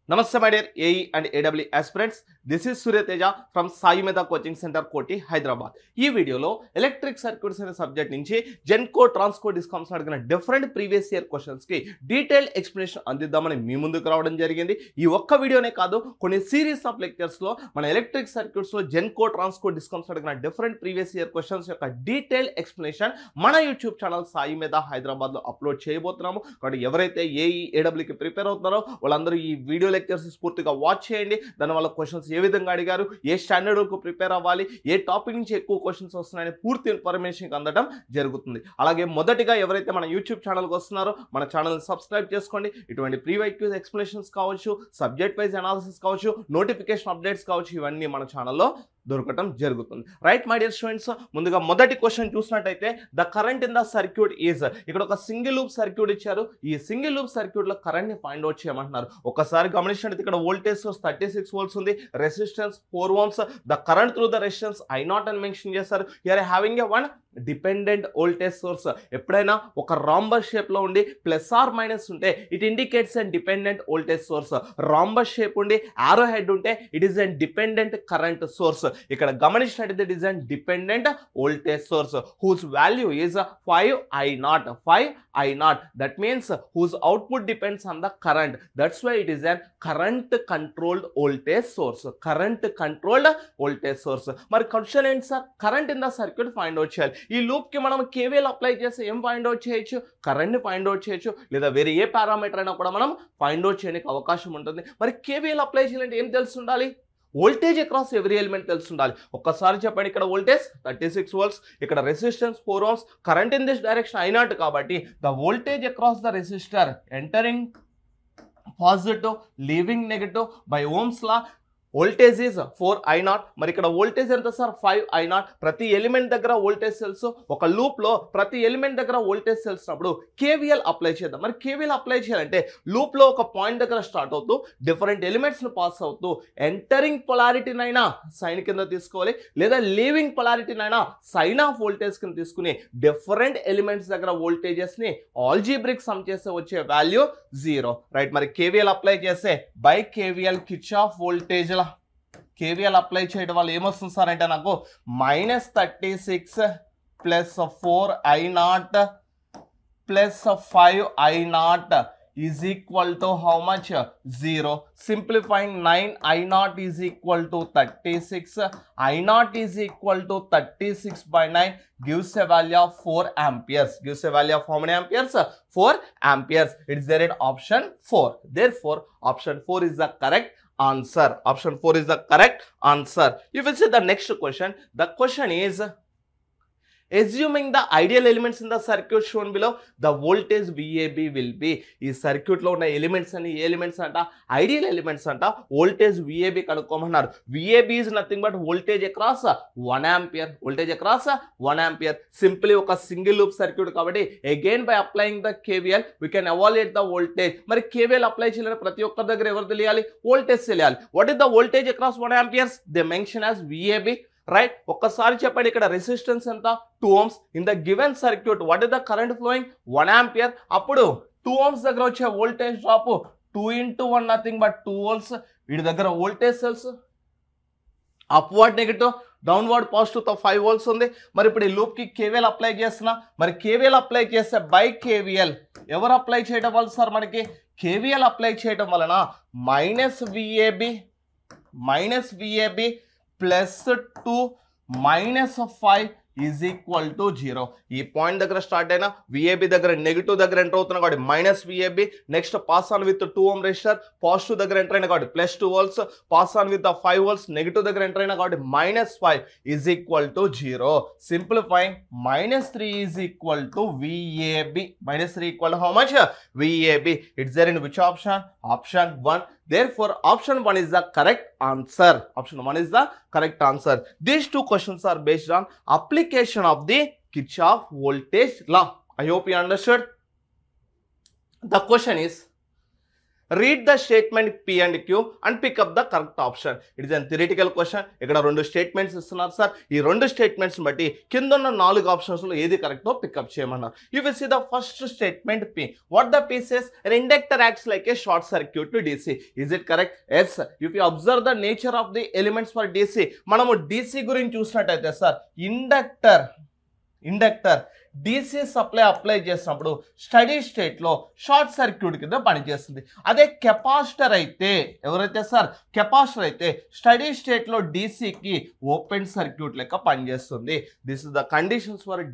Namaste my dear AE and AW aspirants. This is Surya Teja from Sai Mehta Coaching Center, Koti, Hyderabad. ఈ వీడియోలో electric circuits అనే subject నుంచి Genco Transco discoms అడిగిన different previous year questions కి detail explanation అందిద్దామని మీ ముందుకు రావడం జరిగింది. ఈ ఒక్క వీడియోనే కాదు, కొన్ని సిరీస్ ఆఫ్ లెక్చర్స్ లో మన ఎలక్ట్రిక్ సర్క్యూట్స్ లో జెన్కో ట్రాన్స్కో డిస్కామ్స్ అడిగిన డిఫరెంట్ ప్రీవియస్ ఇయర్ క్వశ్చన్స్ యొక్క డీటెయిల్ ఎక్స్ప్లెనేషన్ మన యూట్యూబ్ ఛానల్ సాయి మీద హైదరాబాద్ లో అప్లోడ్ చేయబోతున్నాము. కాబట్టి ఎవరైతే ఏఈ ఏడబ్ల్యూకి ప్రిపేర్ అవుతున్నారో వాళ్ళందరూ ఈ వీడియో లెక్చర్స్ పూర్తిగా వాచ్ చేయండి. దానివల్ల క్వశ్చన్స్ ఏ విధంగా అడిగారు, ఏ స్టాండర్డ్ వరకు ప్రిపేర్ అవ్వాలి, ఏ టాపిక్ నుంచి ఎక్కువ క్వశ్చన్స్ వస్తున్నాయని పూర్తి ఇన్ఫర్మేషన్ అందడం జరుగుతుంది. అలాగే మొదటిగా ఎవరైతే మన యూట్యూబ్ ఛానల్కి వస్తున్నారో మన ఛానల్ని సబ్స్క్రైబ్ చేసుకోండి. ఇటువంటి ప్రీవైక్యూస్ ఎక్స్ప్లెనేషన్స్ కావచ్చు, సబ్జెక్ట్ వైజ్ అనాలిసిస్ కావచ్చు, నోటిఫికేషన్ అప్డేట్స్ కావచ్చు, ఇవన్నీ మన ఛానల్లో దొరకటం జరుగుతుంది. రైట్ మై డియర్ స్టూడెంట్స్, ముందుగా మొదటి క్వశ్చన్ చూసినట్టయితే the current in the circuit is, ఇక్కడ ఒక సింగిల్ లూప్ సర్క్యూట్ ఇచ్చారు. ఈ సింగిల్ లూప్ సర్క్యూట్ లో కరెంట్ ని ఫైండ్ అవుట్ చేయమంటున్నారు. ఒకసారి గమనించండి, ఇక్కడ వోల్టేజ్ సోర్స్ 36 వోల్ట్స్ ఉంది, resistance 4 ohms, the current through the resistance I0 అని మెన్షన్ చేశారు. Here having a one dependent voltage source. ఎప్పుడైనా ఒక రాంబస్ షేప్ లో ఉండి ప్లస్ ఆర్ మైనస్ ఉంటే it indicates and dependent voltage source. Rhombus shape ఉండి arrow head ఉంటే it is and dependent current source. ఇక్కడ గమనించినట్టు it is and dependent voltage source whose value is 5I0. That means whose output depends on the current. That's why it is and current controlled voltage source. Current controlled voltage source. మరి question ఏంటి sir, current in the circuit find out చేయాలి. ఈ loop కి మనం KVL apply చేస్తే ఏం find out చేయొచ్చు? Current ని ఫైండ్ అవుట్ చేయొచ్చు, లేదా వేరే ఏ పారామీటర్ అయినా కూడా మనం ఫైండ్ అవుట్ చేయడానికి అవకాశం ఉంటుంది. మరి కేవీఎల్ అప్లై చేయాలంటే ఏం తెలిసి ఉండాలి? వోల్టేజ్ అక్రాస్ ఎవ్రీ ఎలిమెంట్ తెలిసి ఉండాలి. ఒక్కసారి చెప్పండి, ఇక్కడ వోల్టేజ్ 36 వోల్ట్స్, ఇక్కడ resistance 4 ohms, current in this direction I0 కాబట్టి the voltage across the resistor entering positive leaving negative by Ohm's law voltage is 4I0. మరి ఇక్కడ వోల్టేజ్ ఎంత సార్? 5I0. ప్రతి ఎలిమెంట్ దగ్గర వోల్టేజ్ సెల్స్, ఒక లూప్ లో ప్రతి ఎలిమెంట్ దగ్గర వోల్టేజ్ సెల్స్ అప్పుడు కేవీఎల్ అప్లై చేద్దాం. మరి కేవీఎల్ అప్లై చేయాలంటే లూప్ లో ఒక పాయింట్ దగ్గర స్టార్ట్ అవుతూ డిఫరెంట్ ఎలిమెంట్స్ ను పాస్ అవుతూ ఎంటరింగ్ పొలారిటీనైనా సైన్ కింద తీసుకోవాలి, లేదా లీవింగ్ పొలారిటీనైనా సైన్ ఆఫ్ వోల్టేజ్ కింద తీసుకుని డిఫరెంట్ ఎలిమెంట్స్ దగ్గర వోల్టేజెస్ ని ఆల్జీబ్రిక్ సమ్ చేస్తే వచ్చే వాల్యూ 0. రైట్, మరి కేవీఎల్ అప్లై చేస్తే by KVL Kirchhoff voltage KVL apply చేయడం వల్ల ఏమొస్తుంది సార్ అంటే నాకు -36 plus 4I0 plus 5I0 is equal to how much? 0. Simplifying 9I0 is equal to 36. I0 is equal to 36 by 9 gives a value of 4 amperes. Gives a value of how many amperes? 4 amperes. It is there in option 4. Therefore, option 4 is the correct answer. Option 4 is the correct answer. If you see the next question, the question is, assuming the ideal elements in the circuit shown below, the voltage VAB will be. ఈ circuit లో ఉన్న elements అని elements అంట ideal elements అంట voltage VAB కనుక్కోమన్నారు. VAB is nothing but voltage across 1 ampere. Voltage across 1 ampere. Simply ఒక single loop circuit కాబట్టి again by applying the KVL we can evaluate the voltage. మరి KVL apply చేయాలంటే ప్రతి ఒక్క దగ్గర ఎవరు తెలియాలి? వోల్టేజ్ తెలియాలి. What is the voltage across 1 amperes? They mention as VAB. Right, ఒక్కసారి చెప్పండి, ఇక్కడ రెసిస్టెన్స్ ఎంత? 2 ohms. In the given circuit what is the current flowing? 1 ampere. అప్పుడు 2 ఓమ్స్ దగ్గర వచ్చే voltage drop 2 into 1 nothing but 2 volts. వీటి దగ్గర voltage cells upward negative, downward positive తో 5 వోల్ట్స్ ఉంది. మరి ఇప్పుడు ఈ లూప్ కి కేవీఎల్ అప్లై చేస్తున్నా. మరి కేవీఎల్ అప్లై చేస్తే బై కేవీఎల్ ఎవరు అప్లై చేయడం వల్ల సార్ మనకి? కేవీఎల్ అప్లై చేయడం వలన -VAB plus 2 minus 5 is equal to 0. ఈ పాయింట్ దగ్గర స్టార్ట్ అయినా VAB దగ్గర నెగిటివ్ దగ్గర ఎంటర్ అవుతున్నా కాబట్టి -VAB. Next pass on with 2 ohm resistor positive దగ్గర ఎంటర్ అయినా కాబట్టి +2 volts. Pass on with 5 volts negative దగ్గర ఎంటర్ అయినా కాబట్టి -5 is equal to 0. Simplifying -3 is equal to VAB. -3 equal to how much? VAB. It's there in which option? Option 1. Therefore, option 1 is the correct answer. Option 1 is the correct answer. These two questions are based on application of the Kirchhoff voltage law. I hope you understood. The question is, Read the statement P and Q and pick up the correct option. It is a theoretical question. ఇక్కడ రెండు statements ఇస్తున్నారు sir. ఈ రెండు statements బట్టి కింద ఉన్న 4 options లో ఏది కరెక్టో పికప్ చేయమన్నారు. You will see the first statement P. What the P says? An inductor acts like a short circuit to DC. Is it correct? Yes. If you observe the nature of the elements for DC, మనము DC గురించి చూసినట్టయితే sir inductor DC supply apply చేసినప్పుడు study స్టేట్లో short circuit కింద పనిచేస్తుంది. అదే capacitor అయితే ఎవరైతే సార్ కెపాసిటర్ అయితే స్టడీ స్టేట్లో DCకి ఓపెన్ సర్క్యూట్ లెక్క పనిచేస్తుంది. This is the conditions for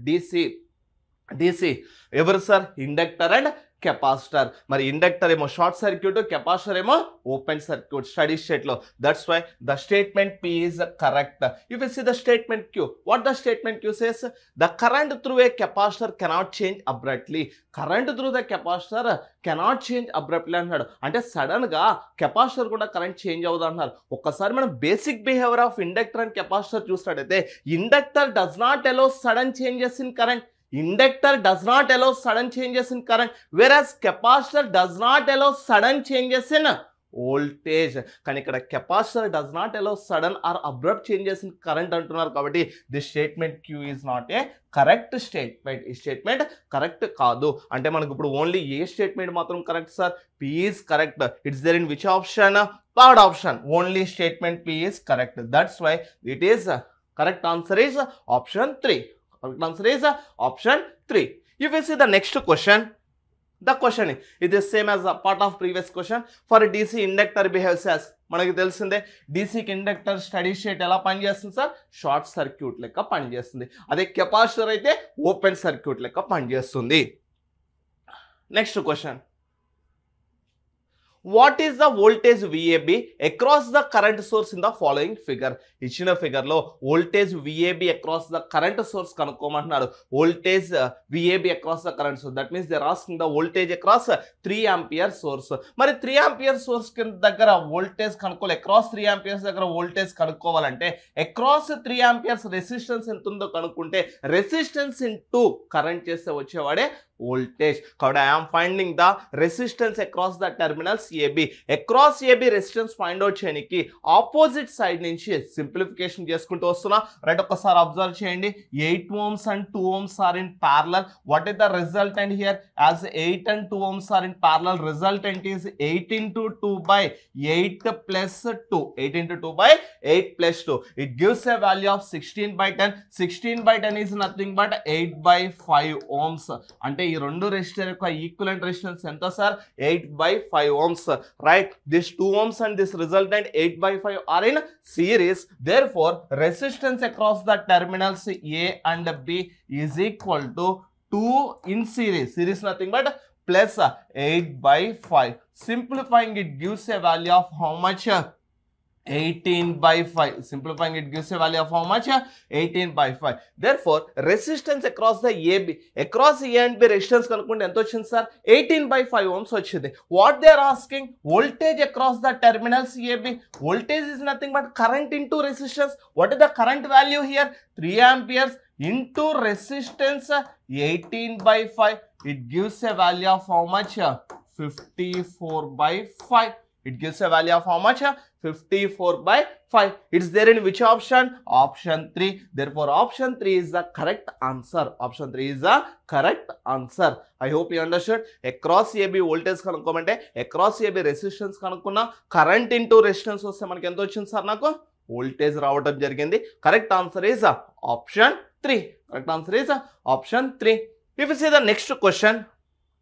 DC ఎవరు సార్? Inductor and capacitor. మరి ఇండక్టర్ ఏమో షార్ట్ సర్క్యూట్, కెపాసిటర్ ఏమో ఓపెన్ సర్క్యూట్ స్టడీ స్టేట్ లో. That's why the statement P is correct. If you see the statement Q, what the statement Q says? The current through a capacitor cannot change abruptly. Current through the capacitor cannot change abruptly అంటున్నాడు. అంటే sudden గా capacitor కూడా current change అవుతుంది అంటున్నారు. ఒక్కసారి మనం basic behaviour of inductor and capacitor చూసినట్టయితే inductor does not allow sudden changes in current. Inductor does not allow sudden changes in current, whereas capacitor does not allow sudden changes in voltage. కానీ ఇక్కడ capacitor does not allow sudden or abrupt changes in current అంటున్నారు. కాబట్టి this statement Q is not a correct statement. ఈ statement correct కాదు. అంటే మనకు ఇప్పుడు only ఏ statement మాత్రం correct sir? P is correct. It's there in which option? Third option. Only statement P is correct. That's why it is correct answer is option 3. Correct answer is option 3. If you see the next question, the question is it is same as a part of previous question. For a DC inductor behaves as, మనకి తెలిసిందే డీసీకి inductor steady state ఎలా పనిచేస్తుంది sir? Short circuit లెక్క పనిచేస్తుంది. అదే capacitor అయితే open circuit లెక్క పనిచేస్తుంది. Next question, what is the voltage VAB across the current source in the following figure? ఇచ్చిన ఫిగర్ లో voltage VAB across the current source కనుక్కోమంటున్నారు. Voltage VAB across the current source, that means they are asking the voltage across 3 ampere source. మరి 3 ampere source దగ్గర voltage కనుక్కోవాలి. across 3 amperes దగ్గర voltage కనుక్కోవాలంటే across 3 amperes resistance ఎంత ఉందో కనుక్కుంటే resistance into current చేస్తే వచ్చేవాడే voltage. కాబట్టి I am finding the resistance across the terminals AB. across AB resistance find out చేయడానికి ఆపోజిట్ సైడ్ నుంచి సింప్లిఫికేషన్ చేసుకుంటూ వస్తున్నా. రైట్, ఒక్కసారి అబ్జర్వ్ చేయండి. 8 ohms and 2 ohms are in parallel. What is the resultant here? As 8 and 2 ohms are in parallel, resultant is 8 into 2 by 8 plus 2. 8 into 2 by 8 plus 2. It gives a value of 16 by 10. 16 by 10 is nothing but 8 by 5 ohms. అంటే ఈ రెండు resistor యొక్క equivalent resistance ఎంత sir? 8 by 5 ohms. Right, this 2 ohms and this resultant 8 by 5 are in series. Therefore, resistance across the terminals A and B is equal to 2 in series. Series nothing but plus 8 by 5. Simplifying it gives a value of how much? 18 by 5. Simplifying it gives a value of how much? 18 by 5. Therefore, resistance across the AB, across A and B resistance కనుక్కుంటే ఎంత వచ్చింది sir? 18 by 5 ohms వచ్చింది. What they are asking? Voltage across the terminals AB. Voltage is nothing but current into resistance. What is the current value here? 3 amperes into resistance 18 by 5. It gives a value of how much? 54 by 5. It gives a value of how much? 54 by 5. It's there in which option? Option 3. Therefore, option 3 is the correct answer. Option 3 is the correct answer. I hope you understood. Across AB voltage కనుక్కోమంటే across AB resistance కనుక్కున్నా, current into resistance వస్తే మనకి ఎంత వచ్చింది sir? నాకు voltage రావడం జరిగింది. Correct answer is option 3. Correct answer is option 3. If you see the next question,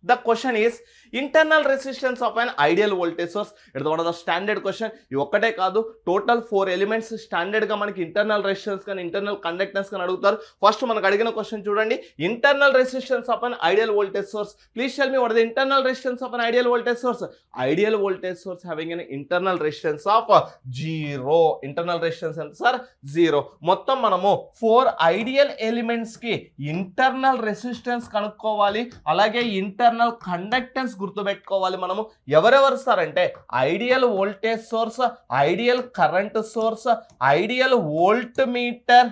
the question is internal resistance of an ideal voltage source. It is one of the standard question. ఈ ఒక్కటే కాదు, total 4 elements standard గా మనకి internal resistance కానీ internal conductance కానీ అడుగుతారు. First మనకు అడిగిన క్వశ్చన్ చూడండి. Internal resistance of an ideal voltage source. Please tell me what is the internal resistance of an ideal voltage source? Ideal voltage source having an internal resistance of 0. Internal resistance ఎంత sir? 0. మొత్తం మనము 4 ideal elements కి internal resistance కనుక్కోవాలి. అలాగే internal conductance గుర్తుపెట్టుకోవాలి. మనము ఎవరెవరు sir అంటే ideal voltage source, ideal current source, ideal volt meter,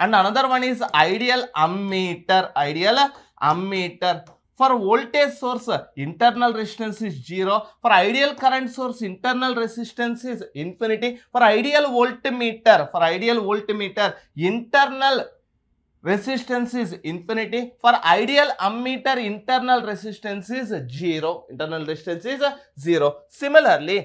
and another one is ideal ammeter. For voltage source, internal resistance is 0. For ideal current source, internal resistance is infinity. For ideal voltmeter, internal resistance is infinity. For ideal ammeter, internal resistance is 0. Internal resistance is 0. Similarly,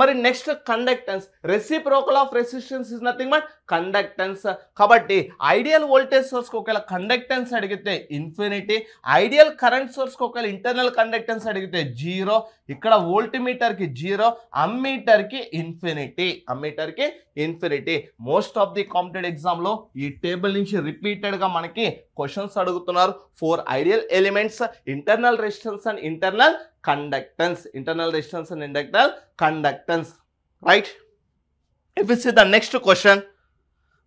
మరి next conductance, reciprocal of resistance is nothing but conductance. కాబట్టి ideal voltage సోర్స్కి ఒకవేళ conductance అడిగితే infinity, ideal current సోర్స్కి ఒకవేళ internal conductance అడిగితే 0. ఇక్కడ volt మీటర్కి 0, అమ్మీటర్కి infinity. Most of the competitive ఎగ్జామ్లో ఈ టేబుల్ నుంచి రిపీటెడ్గా మనకి క్వశ్చన్స్ అడుగుతున్నారు. 4 ideal elements, internal resistance and internal conductance, internal resistance and internal conductance, right? If we see the next question,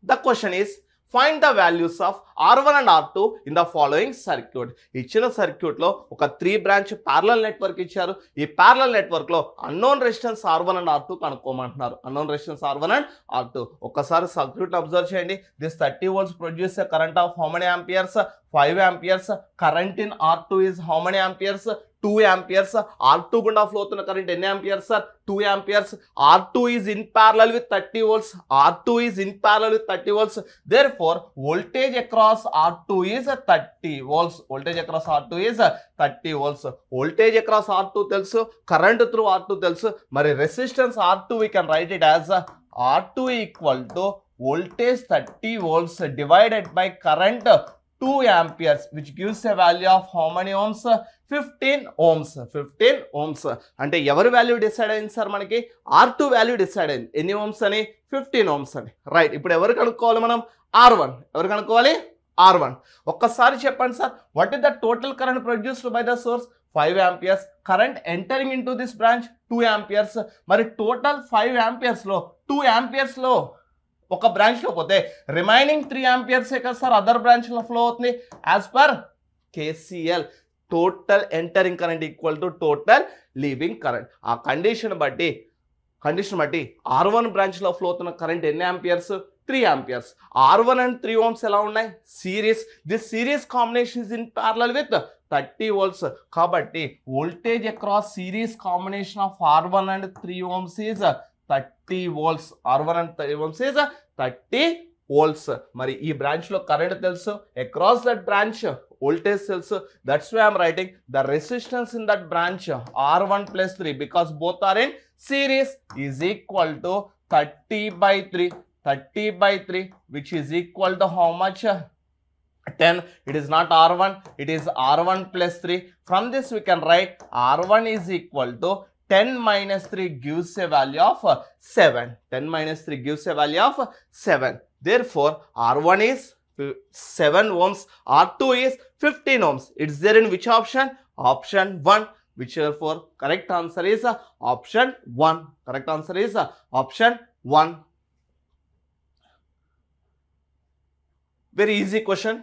the question is find the values of R1 and R2 in the following circuit. ఇచ్చిన circuit లో ఒక 3 branch parallel network ఇచ్చారు. ఈ parallel network లో unknown resistance R1 and R2 కనుక్కోమంటున్నారు. Unknown resistance R1 and R2. ఒకసారి circuit observe చేయండి. This 30 volts produce a current of how many amperes? 5 amperes. Current in R2 is how many amperes? 2 amperes. R2 గుండా flow అవుతున్న current ఎన్ని amperes? 2 amperes. R2 is in parallel with 30 volts. Therefore, voltage across R2 is 30 volts. Voltage across R2 తెలుసు, current through R2 తెలుసు. మరి resistance R2 we can write it as R2 equal to voltage 30 volts divided by current 2 amperes, which gives a value of how many ohms? 15 ohms. అంటే ఎవరి value decide అయింది sir? మనకి R2 value decide అయింది. ఎన్ని ohms అని? 15 ohms అని. Right. ఇప్పుడు ఎవరు కనుక్కోవాలి మనం? R1. ఎవరు కనుక్కోవాలి? R1. ఒక్కసారి చెప్పండి sir, what is the total current produced by the source? 5 amperes. Current entering in to this branch 2 amperes. మరి టోటల్ 5 amperes లో 2 amperes లో ఒక బ్రాంచ్ లో పోతే రిమైనింగ్ 3 amperes కదా సార్ అదర్ బ్రాంచ్ లో ఫ్లో అవుతుంది. As per KCL, total entering current equal to total leaving current. ఆ కండిషన్ బట్టి R1 బ్రాంచ్ లో ఫ్లో అవుతున్న కరెంట్ ఎన్ని amperes? 3 amperes. R1 and 3 ohms ఎలా ఉన్నాయి? Series. This series combination is in parallel with 30 volts. కాబట్టి voltage across series combination of R1 and 3 ohms is 30 volts. R1 and 3 ohms is 30 volts. మరి ఈ branch లో current తెలుసు, across that branch voltage తెలుసు. That's why I'm writing the resistance in that branch R1 plus 3 because both are in series is equal to 30/3, which is equal to how much? 10. It is not R1, it is R1 plus 3. From this we can write R1 is equal to 10 minus 3 gives a value of 7. 10 minus 3 gives a value of 7. Therefore, R1 is 7 ohms, R2 is 15 ohms. It's there in which option? Option 1. Which therefore correct answer is option 1. Correct answer is option 1. Very easy question.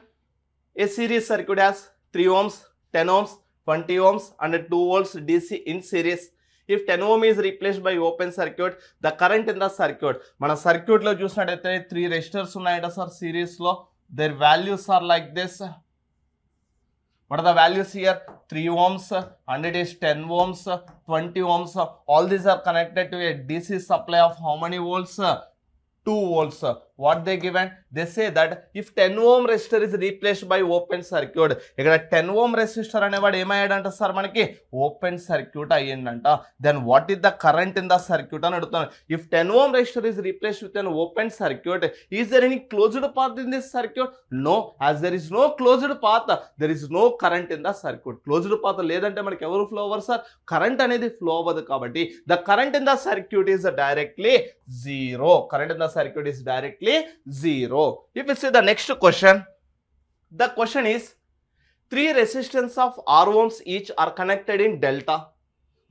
A series circuit has 3 ohms, 10 ohms, 20 ohms and 2 volts DC in series. If 10 ohm is replaced by open circuit, the current in the circuit, మన circuit లో చూసినట్టయితే 3 resistors ఉన్నాయంట sir series లో. Their values are like this. What are the values here? 3 ohms and it is 10 ohms, 20 ohms. All these are connected to a DC supply of how many volts? 2 volts. What they given? They say that if 10 ohm resistor is replaced by open circuit, ఇక్కడ 10 ohm resistor అనేవాడు ఏమయ్యాడంట sir మనకి? Open circuit అయ్యిందంట. Then what is the current in the circuit అని అడుగుతాను. If 10 ohm resistor is replaced with an open circuit, is there any closed path in this circuit? No. As there is no closed path, there is no current in the circuit. Closed path లేదంటే మనకి ఎవరు flow అవ్వరు sir? Current అనేది flow అవ్వదు. కాబట్టి the current in the circuit is directly 0. Current in the circuit is directly 0. If we see the next question, the question is 3 resistance of R ohms each are connected in delta.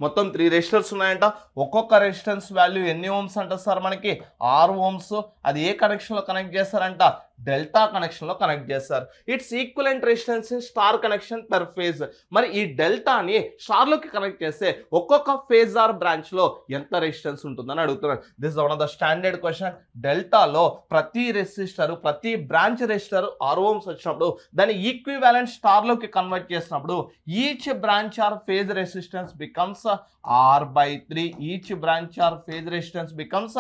మొత్తం 3 resistors ఉన్నాయంట. ఒక్కొక్క resistance value ఎన్ని Ohm's అంట sir మనకి? 6 ohms. అది ఏ connection లో connect చేస్తారంట? Delta connection లో కనెక్ట్ చేస్తారు. It's equivalent resistance in star connection per phase. మరి ఈ డెల్టాని స్టార్ లోకి కనెక్ట్ చేస్తే ఒక్కొక్క ఫేజ్ ఆర్ బ్రాంచ్ లో ఎంత రెసిస్టెన్స్ ఉంటుందని అడుగుతున్నారు. This is one of the standard question. డెల్టాలో ప్రతి రెసిస్టర్, ప్రతి బ్రాంచ్ రెసిస్టర్ 6 ohms వచ్చినప్పుడు దాన్ని ఈక్వివాలెంట్ స్టార్ లోకి కన్వర్ట్ చేసినప్పుడు each branch or phase resistance becomes R/3. Each branch or phase resistance becomes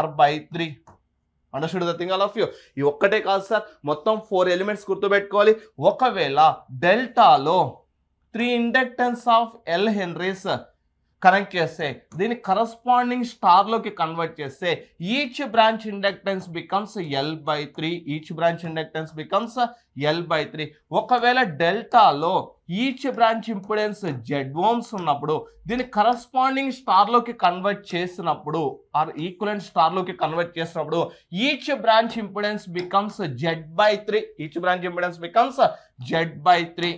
R/3. Understood the thing all of you. ఈ ఒక్కటే కాదు సార్, మొత్తం 4 ఎలిమెంట్స్ గుర్తుపెట్టుకోవాలి. ఒకవేళ డెల్టాలో 3 inductance of L Henry's connect చేస్తే దీన్ని కరస్పాండింగ్ స్టార్ లోకి కన్వర్ట్ చేస్తే each branch inductance becomes L/3. Each branch inductance becomes L/3. ఒకవేళ డెల్టాలో each branch impedance Z ohms ఉన్నప్పుడు దీన్ని కరస్పాండింగ్ స్టార్ లోకి కన్వర్ట్ చేసినప్పుడు ఆర్ ఈక్వలెంట్ స్టార్ లోకి కన్వర్ట్ చేసినప్పుడు each branch impedance becomes Z/3. Each branch impedance becomes Z/3.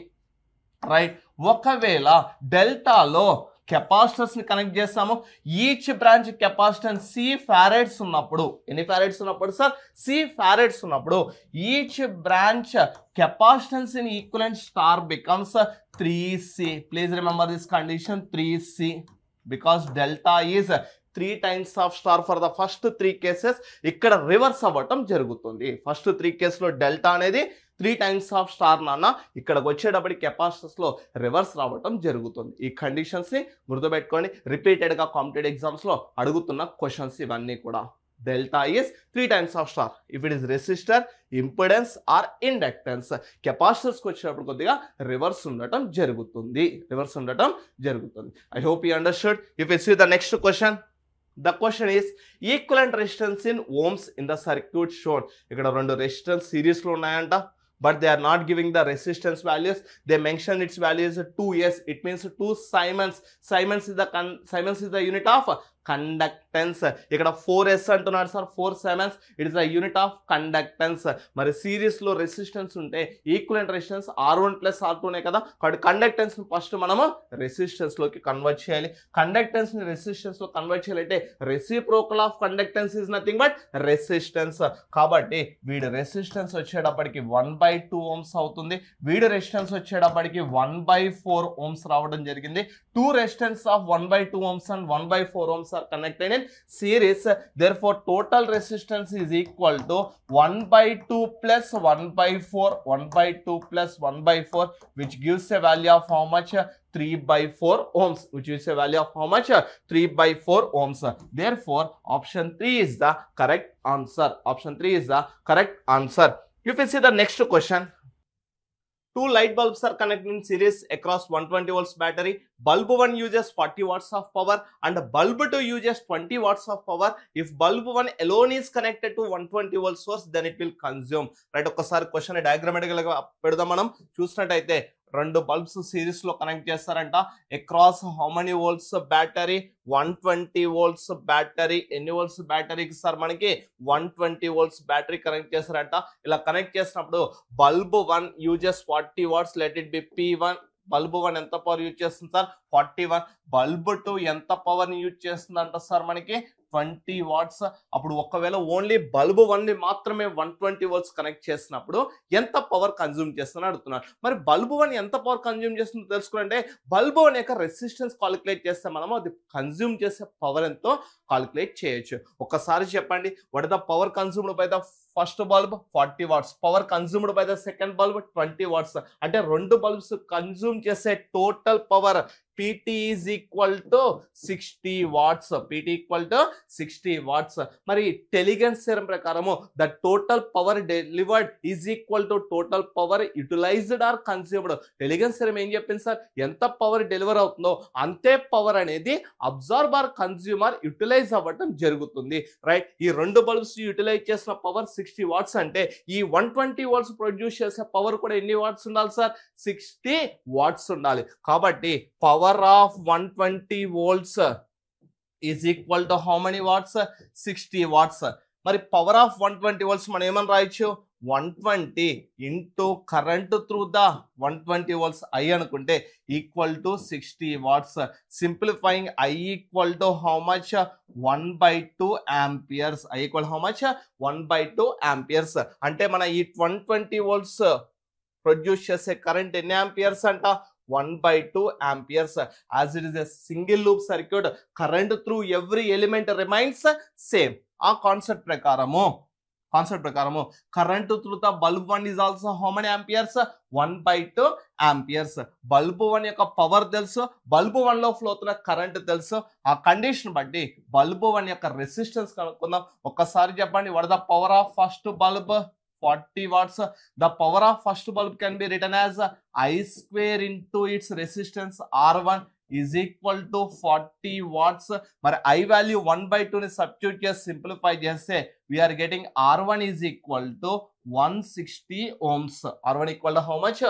Right. ఒకవేళ డెల్టాలో కెపాసిటర్స్ ని కనెక్ట్ చేస్తాము. ఈచ్ బ్రాంచ్ కెపాసిటెన్స్ C ఫారెడ్స్ ఉన్నప్పుడు, ఎన్ని ఫారెడ్స్ ఉన్నప్పుడు సార్? C ఫారెడ్స్ ఉన్నప్పుడు each branch capacitance in equivalent star becomes 3C. Please remember this condition 3C because delta is 3 times of star for the first 3 cases. ఇక్కడ reverse అవ్వటం జరుగుతుంది. First 3 కేసులో delta అనేది 3 times of star నాన్న, ఇక్కడికి వచ్చేటప్పటికి capacitors లో రివర్స్ రావటం జరుగుతుంది. ఈ కండిషన్స్ ని గుర్తుపెట్టుకోండి. రిపీటెడ్ గా కాంపిటేటివ్ ఎగ్జామ్స్ లో అడుగుతున్న క్వశ్చన్స్ ఇవన్నీ కూడా. Delta is 3 times of star if it is resistor, impedance or inductance. Capacitors కి వచ్చేటప్పుడు కొద్దిగా రివర్స్ ఉండటం జరుగుతుంది. I hope you understood. If you see the next question, the question is equivalent resistance in ohms in the circuit shown. ఇక్కడ 2 resistance series లో ఉన్నాయంట, but they are not giving the resistance values. They mention its value is 2s. It means 2 Siemens. Siemens is the unit of conductance. ఇక్కడ 4s అంటున్నారు sir, 4 Siemens. It is the unit of conductance. మరి series లో resistance ఉంటే equivalent resistance R1 + R2 కదా. కాబట్టి conductance ని first మనము resistance లోకి కన్వర్ట్ చేయాలి. కండక్టెన్స్ ని రెసిస్టెన్స్ లో కన్వర్ట్ చేయాలంటే reciprocal of conductance is nothing but resistance. కాబట్టి వీడి రెసిస్టెన్స్ వచ్చేటప్పటికి 1/2 ohms అవుతుంది. వీడి రెసిస్టెన్స్ వచ్చేటప్పటికి 1/4 ohms రావడం జరిగింది. 2 resistance of 1/2 ohms and 1/4 ohms are connected in series. Therefore total resistance is equal to 1/2 plus 1/4, 1/2 plus 1/4, which gives a value of how much? 3/4 ohms, which is a value of how much? 3/4 ohms. Therefore option 3 is the correct answer. Option 3 is the correct answer. If you see the next question, 2 light bulbs are connected in series across 120 volts battery. Bulb 1 uses 40 watts of power and bulb 2 uses 20 watts of power. If bulb 1 alone is connected to 120 volt source, then it will consume. Right, ఒక్కసారి question డయాగ్రామాటికల్ గా పెడదాం. మనం చూసినట్టయితే 2 bulbs series లో connect చేస్తారంట. Across how many volts battery? 120 volts battery. ఎన్ని volts బ్యాటరీకి sir? మనకి 120 volts battery connect చేస్తారంట. ఇలా కనెక్ట్ చేసినప్పుడు bulb 1 uses 40 watts. Let it be P1. Bulb 1 ఎంత పవర్ యూజ్ చేస్తుంది సార్? 41. బల్బ్ 2 ఎంత పవర్ ని యూజ్ చేస్తుందంట సార్? మనకి 20 watts. అప్పుడు ఒకవేళ ఓన్లీ బల్బ్ 1 ని మాత్రమే 120 volts కనెక్ట్ చేసినప్పుడు ఎంత పవర్ కన్జ్యూమ్ చేస్తుందని అడుగుతున్నారు. మరి బల్బ్ 1 ఎంత పవర్ కన్జ్యూమ్ చేస్తుందో తెలుసుకుంటే బల్బ్ 1 యొక్క రెసిస్టెన్స్ కాలిక్యులేట్ చేస్తే మనము అది కన్జ్యూమ్ చేసే పవర్ ఎంతో కాలిక్యులేట్ చేయొచ్చు. ఒకసారి చెప్పండి, what is the power consumed by the first bulb? 40 watts. Power consumed by the second bulb? 20 watts. అంటే 2 బల్బ్స్ కన్జ్యూమ్ చేసే total power PT is equal to 60 watts. PT equal to 60 watts. మరి Tellegen's theorem ప్రకారము the total power delivered is equal to total power utilized or consumed. Tellegen's theorem ఏం చెప్పింది sir? ఎంత power deliver అవుతుందో అంతే power అనేది absorb are consumer utilise అవ్వడం జరుగుతుంది. రైట్, ఈ 2 బల్బ్స్ యూటిలైజ్ చేసిన పవర్ 60 watts అంటే ఈ 120 volts ప్రొడ్యూస్ చేసే పవర్ కూడా ఎన్ని వాట్స్ ఉండాలి సార్? 60 watts ఉండాలి. కాబట్టి power of 120 volts is equal to how many watts? 60 watts. మరి పవర్ ఆఫ్ 120 volts మనం ఏమని రాయొచ్చు? 120 into current through the 120 volts I అనుకుంటే equal to 60 watts. Simplifying I equal to how much? 1/2 amperes. I equal how much? 1/2 amperes. అంటే మన ఈ 120 volts produce చేసే current ఎన్ని ఆంపియర్స్ అంట? 1/2 amperes. As it is a single loop circuit, current through every element remains same. ఆ concept ప్రకారము current through the bulb 1 is also how many amperes? 1/2 amperes. bulb 1 యొక్క power తెలుసు, bulb 1 లో flow అవుతున్న current తెలుసు. ఆ condition బట్టి bulb 1 యొక్క రెసిస్టెన్స్ కనుక్కుందాం. ఒక్కసారి చెప్పండి, what is the power of first bulb? 40 watts. The power of first bulb can be written as I square into its resistance R1 is equal to 40 watts. మరి I value 1/2 ని substitute చేసి simplify చేస్తే we are getting R1 is equal to 160 ohms. R1 equal to how much?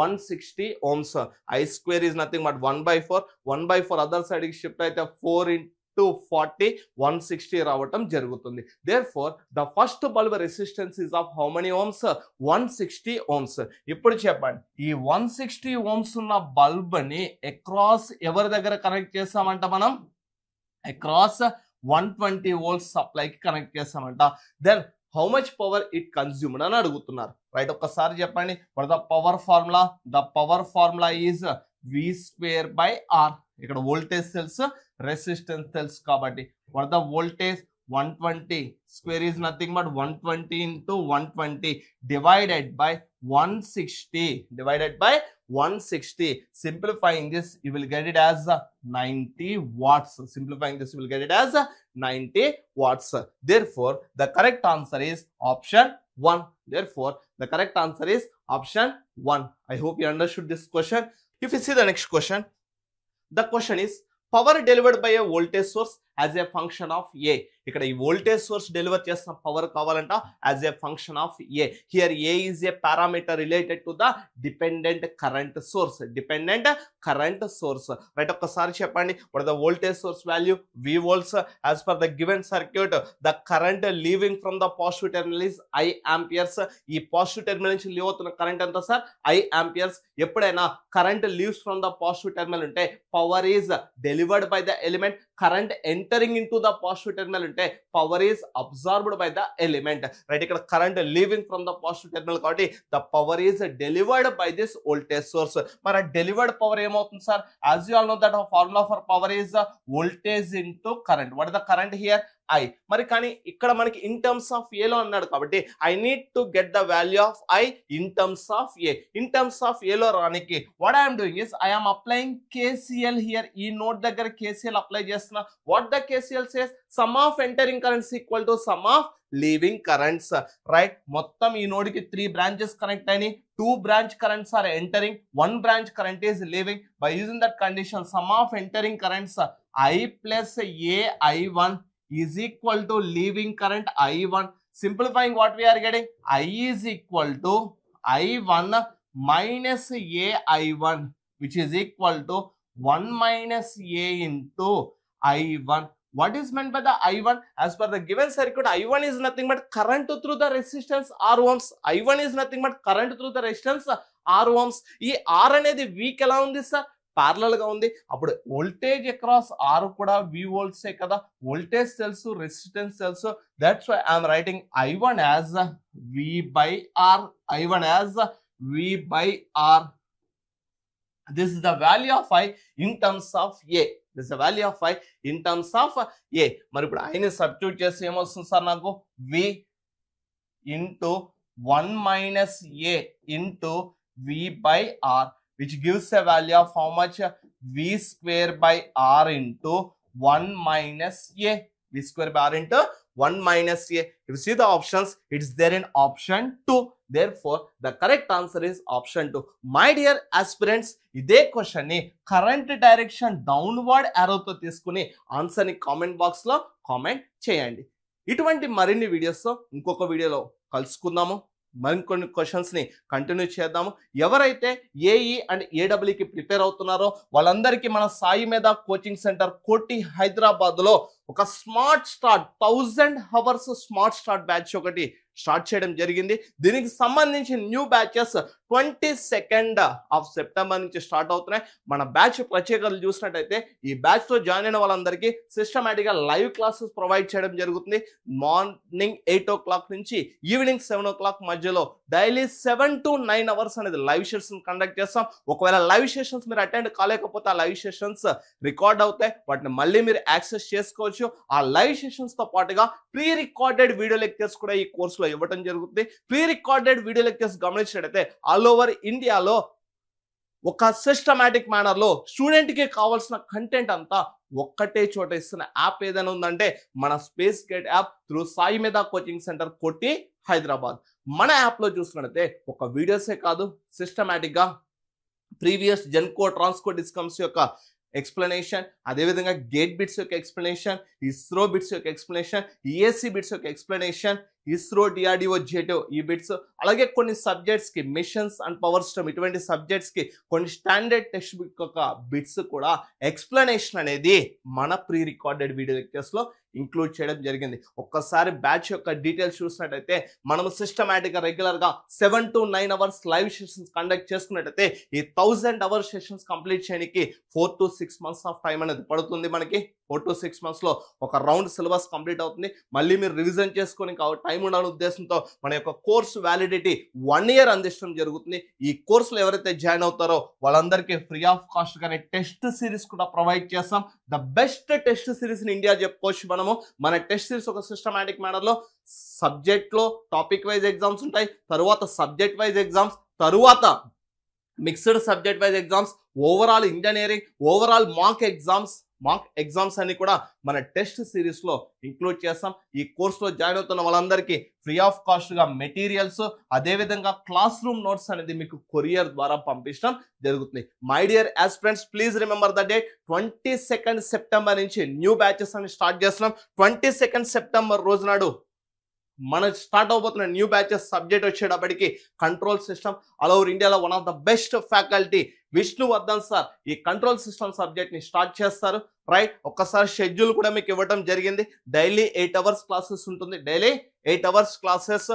160 ohms. I square is nothing but 1/4. 1/4 other side కి shift అయితే 4 into 40, 160 రావటం జరుగుతుంది. Therefore, the first bulb resistance is of how many ohms? 160 ohms. ఇప్పుడు చెప్పండి, ఈ 160 ohms ఉన్న bulb ని across ఎవరి దగ్గర కనెక్ట్ చేస్తామంట? మనం అక్రాస్ 120 volts సప్లై కి కనెక్ట్ చేస్తామంట. Then how much power it consumed అని అడుగుతున్నారు. రైట్, ఒక్కసారి చెప్పండి, what the power formula? The power formula is V square by R. ఇక్కడ వోల్టేజ్ తెలుసు, రెసిస్టెన్స్ తెలుసు కాబట్టి what the voltage? 120 square is nothing but 120 into 120 divided by 160. Simplifying this, you will get it as 90 watts. Simplifying this, you will get it as 90 watts. Therefore, the correct answer is option 1. Therefore, the correct answer is option 1. I hope you understood this question. If you see the next question, the question is power delivered by a voltage source as a function of A. ఇక్కడ ఈ voltage source deliver చేసిన power కావాలంట as a function of A. Here A is a parameter related to the dependent current source. Right, ఒక్కసారి చెప్పండి, what is the voltage source value? V volts. As per the given circuit, the current leaving from the positive terminal is I amperes. ఈ positive terminal నుంచి leave అవుతున్న current ఎంత sir? I amperes. ఎప్పుడైనా current leaves from the positive terminal ఉంటే power is delivered by the element. Current entering into the positive terminal ఉంటే power is absorbed by the element. Right, ఇక్కడ current leaving from the positive terminal కాబట్టి the power is delivered by this voltage source. మరి delivered power ఏమవుతుంది sir? As you all know that formula for power is voltage into current. What is the current here? I. మరి కానీ ఇక్కడ మనకి in terms of A లో అన్నాడు కాబట్టి I need to get the value of I in terms of A. In terms of A లో రానికి what I'm doing is I am applying KCL here. ఈ నోట్ దగ్గర KCL అప్లై చేస్తున్నా. What the KCL says? Sum of entering currents equal to sum of leaving currents. Right, మొత్తం ఈ node కి 3 branches connect అయినాయి. 2 branch currents are entering, 1 branch current is leaving. By using that condition, sum of entering currents I plus A I1 is equal to leaving current I1. Simplifying, what we are getting? I is equal to I1 minus A I1, which is equal to 1 minus A into I1. What is meant by the I1? As per the given circuit, I1 is nothing but current through the resistance R ohms. I1 is nothing but current through the resistance R ohms. ఈ R అనేది V కి ఎలా ఉంది sir? Parallel గా ఉంది. అప్పుడు voltage across R కూడా V వోల్ట్సే కదా. వోల్టేజ్ తెలుసు, రెసిస్టెన్స్ తెలుసు. That's why I'm writing I1 as V by R. I1 as V by R. This is the value of I in terms of A. This is the value of I in terms of A. మరి ఇప్పుడు I ని substitute చేస్తే ఏమొస్తుంది sir? నాకు V into 1 minus A into V by R, which gives a value of how much? V square by R into 1 minus A. V square by R into 1 minus A. If you see the options, it is there in option 2. Therefore, the correct answer is option 2. My dear aspirants, ఇదే question ని current direction downward యారోతో తీసుకుని answer ని comment box లో comment చేయండి. ఇటువంటి మరిన్ని videos ఇంకొక వీడియోలో కలుసుకుందాము. మరికొన్ని క్వశ్చన్స్ ని కంటిన్యూ చేద్దాము. ఎవరైతే ఏఈ అండ్ ఏడబ్ల్యూకి ప్రిపేర్ అవుతున్నారో వాళ్ళందరికీ మన సాయి మీద కోచింగ్ సెంటర్ కోటి హైదరాబాద్ లో ఒక smart start 1000 hours smart start batch ఒకటి స్టార్ట్ చేయడం జరిగింది. దీనికి సంబంధించి new batches 22nd of September నుంచి స్టార్ట్ అవుతున్నాయి. మన బ్యాచ్ ప్రత్యేకతలు చూసినట్టయితే ఈ బ్యాచ్ లో జాయిన్ అయిన వాళ్ళందరికీ సిస్టమేటిక్ గా లైవ్ క్లాసెస్ ప్రొవైడ్ చేయడం జరుగుతుంది. మార్నింగ్ 8 o'clock నుంచి ఈవినింగ్ 7 o'clock మధ్యలో డైలీ 7 to 9 hours అనేది లైవ్ సెషన్స్ కండక్ట్ చేస్తాం. ఒకవేళ లైవ్ సెషన్స్ మీరు అటెండ్ కాలేకపోతే ఆ లైవ్ సెషన్స్ రికార్డ్ అవుతాయి, వాటిని మళ్ళీ మీరు యాక్సెస్ చేసుకోవచ్చు. ఆ లైవ్ సెషన్స్ తో పాటుగా ప్రీ రికార్డెడ్ వీడియో లెక్చర్స్ కూడా ఈ కోర్సులో ఇవ్వడం జరుగుతుంది. ప్రీ రికార్డెడ్ వీడియో లెక్చర్స్ గమనించినట్లయితే ఆల్ ఓవర్ ఇండియాలో ఒక సిస్టమాటిక్ మేనర్ లో స్టూడెంట్ కి కావాల్సిన కంటెంట్ అంతా ఒక్కటే చోట ఇస్తున్న యాప్ ఏదైనా ఉందంటే మన space gate app through Sai మేధా కోచింగ్ సెంటర్ కొట్టి హైదరాబాద్. మన యాప్ లో చూసినట్లయితే ఒక వీడియోసే కాదు, సిస్టమాటిక్ గా ప్రీవియస్ జెన్కో ట్రాన్స్కో డిస్కమ్స్ యొక్క ఎక్స్ప్లెనేషన్, అదేవిధంగా గేట్ బిట్స్ యొక్క ఎక్స్ప్లెనేషన్, ఇస్రో బిట్స్ యొక్క ఎక్స్ప్లెనేషన్, ఈఎస్సి బిట్స్ యొక్క ఎక్స్ప్లెనేషన్, ఇస్రో డిఆర్డిఓ జేటో ఈ బిట్స్, అలాగే కొన్ని సబ్జెక్ట్స్ కి మిషన్స్ అండ్ పవర్ స్టమ్ ఇటువంటి సబ్జెక్ట్స్ కి కొన్ని స్టాండర్డ్ టెక్స్ట్ బుక్ యొక్క బిట్స్ కూడా ఎక్స్ప్లెనేషన్ అనేది మన ప్రీ రికార్డెడ్ వీడియో లెక్చర్స్ లో ఇంక్లూడ్ చేయడం జరిగింది. ఒక్కసారి బ్యాచ్ యొక్క డీటెయిల్స్ చూసినట్టయితే మనము సిస్టమేటిక్ గా రెగ్యులర్ గా 7 to 9 hours live sessions conduct చేసుకున్నట్టయితే ఈ 1000 hour సెషన్స్ కంప్లీట్ చేయడానికి 4 to 6 months ఆఫ్ టైం అనేది పడుతుంది. మనకి 4 to 6 months లో ఒక రౌండ్ సిలబస్ కంప్లీట్ అవుతుంది. మళ్ళీ మీరు రివిజన్ చేసుకొని టైం ఉండాలనే ఉద్దేశంతో మన యొక్క కోర్సు వ్యాలిడిటీ 1 year అందించడం జరుగుతుంది. ఈ కోర్సులో ఎవరైతే జాయిన్ అవుతారో వాళ్ళందరికీ ఫ్రీ ఆఫ్ కాస్ట్ గానే టెస్ట్ సిరీస్ కూడా ప్రొవైడ్ చేస్తాం. The best test series in India చెప్పుకోవచ్చు మనము. మన టెస్ట్ సిరీస్ ఒక సిస్టమాటిక్ మేనర్ లో సబ్జెక్ట్ లో టాపిక్ వైజ్ ఎగ్జామ్స్ ఉంటాయి, తరువాత సబ్జెక్ట్ వైజ్ ఎగ్జామ్స్, తరువాత mixed subject wise exams, overall engineering, overall mock exams అన్ని కూడా మన టెస్ట్ సిరీస్ లో ఇంక్లూడ్ చేస్తాం. ఈ కోర్సులో జాయిన్ అవుతున్న వాళ్ళందరికీ ఫ్రీ ఆఫ్ కాస్ట్ గా మెటీరియల్స్, అదేవిధంగా క్లాస్ రూమ్ నోట్స్ అనేది మీకు కొరియర్ ద్వారా పంపించడం జరుగుతుంది. My dear aspirants, please remember the date 22nd September నుంచి న్యూ బ్యాచెస్ అని స్టార్ట్ చేస్తున్నాం. 22nd September రోజు నాడు మన స్టార్ట్ అవబోతున్న న్యూ బ్యాచెస్ సబ్జెక్ట్ వచ్చేటప్పటికి కంట్రోల్ సిస్టమ్, ఆల్ ఓవర్ ఇండియాలో one of the best faculty Vishnuvardhan sir ఈ కంట్రోల్ సిస్టమ్ సబ్జెక్ట్ ని స్టార్ట్ చేస్తారు. రైట్, ఒక్కసారి షెడ్యూల్ కూడా మీకు ఇవ్వడం జరిగింది. డైలీ 8 hours క్లాసెస్ ఉంటుంది. Daily 8 hours classes,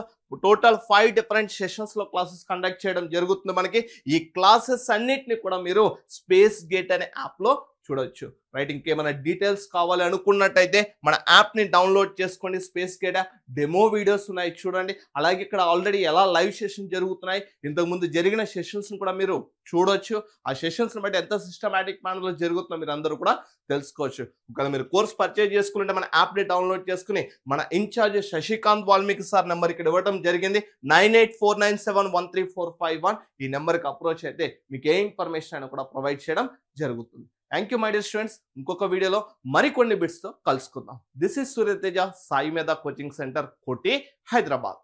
total 5 different sessions లో క్లాసెస్ కండక్ట్ చేయడం జరుగుతుంది. మనకి ఈ క్లాసెస్ అన్నిటిని కూడా మీరు స్పేస్ గేట్ అనే యాప్ లో చూడొచ్చు. రైట్, ఇంకేమైనా డీటెయిల్స్ కావాలి అనుకున్నట్టయితే మన యాప్ ని డౌన్లోడ్ చేసుకోండి. Space gate app demo videos ఉన్నాయి చూడండి. అలాగే ఇక్కడ ఆల్రెడీ ఎలా లైవ్ సెషన్ జరుగుతున్నాయి, ఇంతకుముందు జరిగిన సెషన్స్ కూడా మీరు చూడొచ్చు. ఆ సెషన్స్ బట్టి ఎంత సిస్టమాటిక్ మేనర్ లో జరుగుతుందో మీరు అందరూ కూడా తెలుసుకోవచ్చు. ఒకవేళ మీరు కోర్స్ పర్చేజ్ చేసుకుంటే మన యాప్ ని డౌన్లోడ్ చేసుకుని మన in charge Shashikant Valmiki sir number ఇక్కడ ఇవ్వడం జరిగింది. 9849713451 ఈ నెంబర్కి అప్రోచ్ అయితే మీకు ఏ ఇన్ఫర్మేషన్ అయినా కూడా ప్రొవైడ్ చేయడం జరుగుతుంది. Thank you my dear students. ఇంకొక వీడియోలో మరికొన్ని బిట్స్ తో కలుసుకుందాం. దిస్ ఇస్ సూర్యతేజ, సాయి మేధా కోచింగ్ సెంటర్, కోటి, హైదరాబాద్.